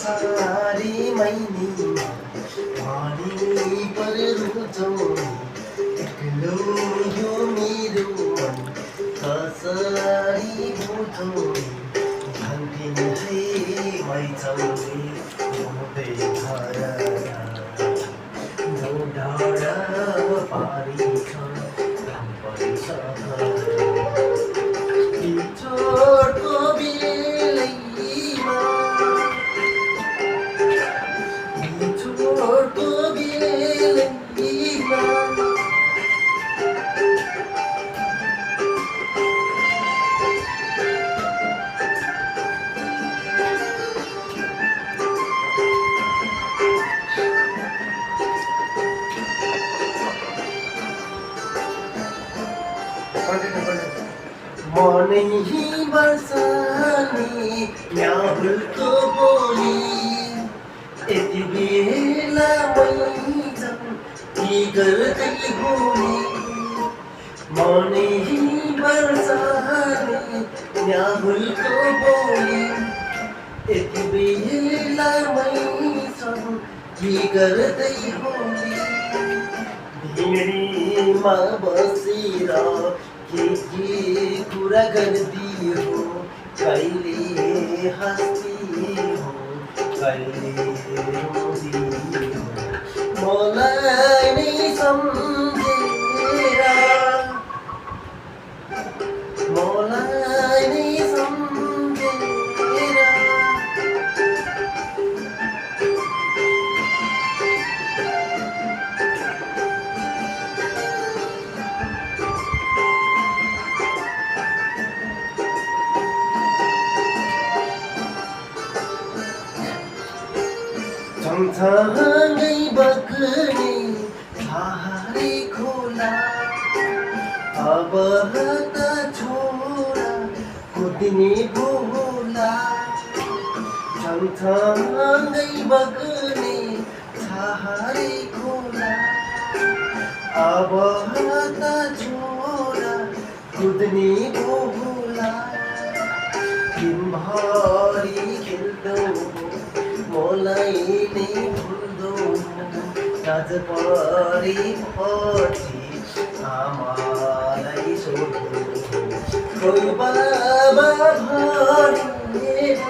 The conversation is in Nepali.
सारी मैनी पानी पर रुझाउने एक्लो यो मेरो मन कसरी बुझाउने भन्थिन् है मैचौरी हुँदै धारा जो डाँडा पारी छ घाम परिछ बिछोडको बेलैमा बिछोडको बेलैमा मनै बर्सानी न्याहुलको बोली यति बेला मैजाउँ के गर्दै हुने मनै बर्सानी न्याहुलको बोली यति बेला मैजाउँ के गर्दै हुने भिडीमा बसेर के कुरा गर्दी हो कहिले हाँस्दी हो कहिले रोदी हो मलाई नै सम्झेर मलाई नै सम्झेर सँगसँगै बग्ने पहाडी खोला अब त छोरा कुद्ने भोला सँगसँगै बग्ने पहाडी खोला अब त छोरा कुद्ने भोला दिनभरि खेल्दौ मलाई नै भुल्दो राज परेपछि आमालाई सोध्नु खोइ बाबा भनेर